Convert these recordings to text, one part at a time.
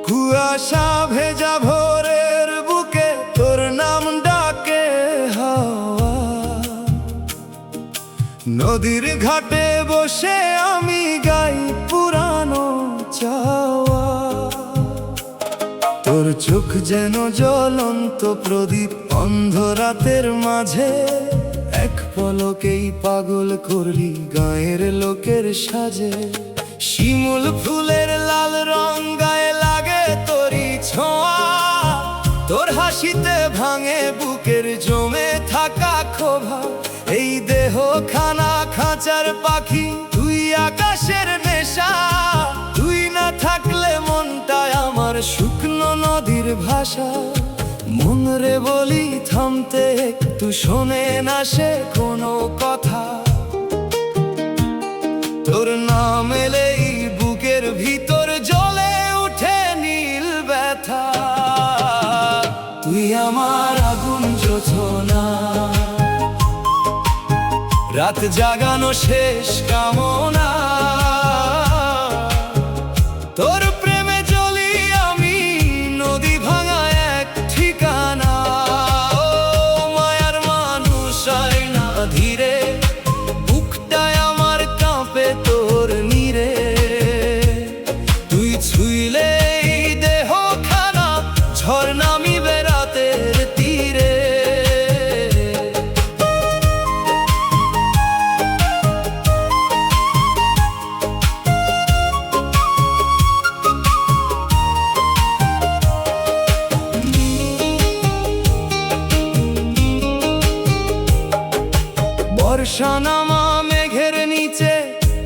কুয়াশা ভেজা ভোরের বুকে তোর নাম ডাকে হাওয়া, নদীর ঘাটে বসে আমি গাই পুরানো চাওয়া। তোর চোখ যেন জ্বলন্ত প্রদীপ অন্ধরাতের মাঝে, এক পলকেই পাগল করলি গায়ের লোকের সাজে। শিমুল ফুলের লাল রং গায়ে লাগে তোরই ছোঁয়া, তোর হাসিতে ভাঙে বুকের জমে থাকা ক্ষোভা। এই দেহ খানা খাঁচার পাখি, তুই আকাশের নেশা, তুই না থাকলে মনটায় আমার শুকনো নদীর ভাষা। মন রে বলি থামতে একটু শোনে না সে কোনো কথা, তোর নাম এলেই বুকের ভিতর জ্বলে উঠে নীল ব্যথা। তুই আমার আগুন জোছনা, রাত জাগানো শেষ কামনা। তোর প্রেমে জ্বলি আমি নদী ভাঙা এক ঠিকানা। ও মায়ার মানুষ আয় না ধীরে, বুকটায় আমার কাঁপে তোর নীরে। তুই ছুঁইলে দেহ খানা ঝড় নামিবে রাতের তীরে। বর্ষা নামা মেঘের নিচে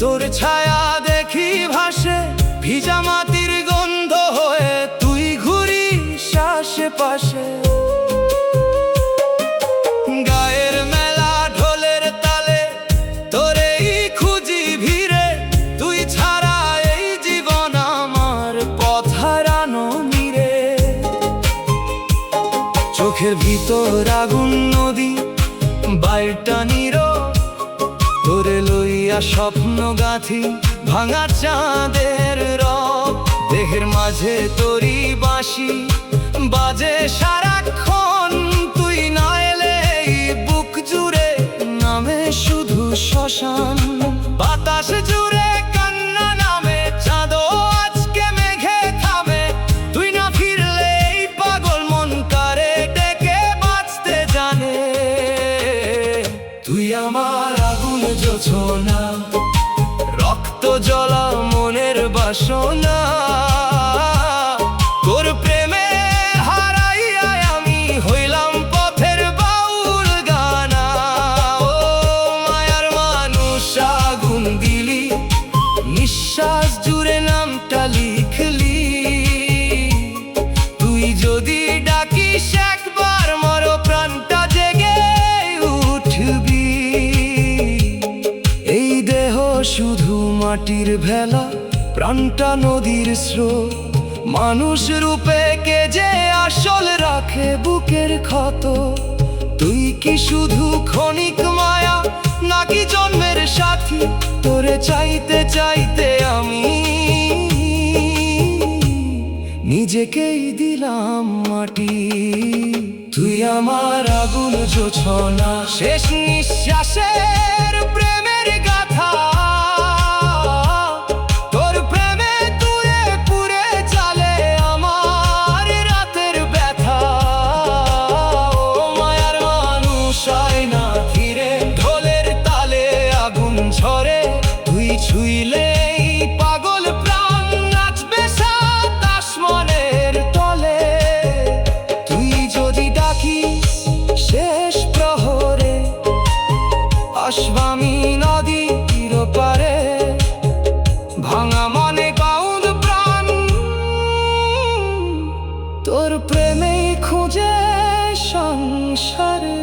তোর ছায়া দেখি ভাসে, ভিজা মাটির গন্ধ হয়ে তুই ঘুরিস আশেপাশে। গায়ের মেলা ঢোলের তালে তোরেই খুঁজি ভিড়ে, তুই ছাড়া এই জীবন আমার পথ হারানো নীরে। চোখের ভিতর আগুন নদী বাইরটা নীরব, তোরে লইয়া স্বপ্ন গাঁথি ভাঙা চাঁদের রব। দেহের মাঝে তোরি বাঁশি বাজে সারাক্ষণ, তুই না এলে এই বুক জুড়ে নামে শুধু শ্মশান। বাতাস জুড়ে কান্না নামে, চাঁদও আজকে মেঘে থামে। তুই না ফিরলে এই পাগল মন কারে ডেকে বাঁচতে জানে। তুই আমার আগুন জোছনা, রক্ত জ্বলা মনের বাসনা। তোর প্রেমে হারাইয়া আমি হইলাম পথের বাউল গানা। ও মায়ার মানুষ আগুন দিলি, নিঃশ্বাস জুড়ে নামটা লিখলি। তুই যদি ডাকিস একবার মর প্রাণটা জেগে উঠবি। এই দেহ শুধু মাটির ভেলা, প্রাণটা নদীর স্রোত। মানুষ রূপে কে যে আসল রাখে বুকের ক্ষত। তুই কি শুধু ক্ষণিক মায়া নাকি জন্মের সাথী? তোরে চাইতে চাইতে আমি নিজেকেই দিলাম মাটি। তুই আমার আগুন জোছনা, শেষ নিঃশ্বাসের প্রেমের গাথা। তোর প্রেমে তুলে পুড়ে চলে আমার রাতের ব্যথা। ও মায়ার মানুষ আয় না ধীরে, ঢোলের তালে আগুন ঝরে। তুই ছুঁইলেই পাগল প্রাণ নাচবে সাত আসমানের তলে। তুই যদি ডাকিস শেষ প্রহরে, আসবামি নদী নেই খুঁজে সংসারে।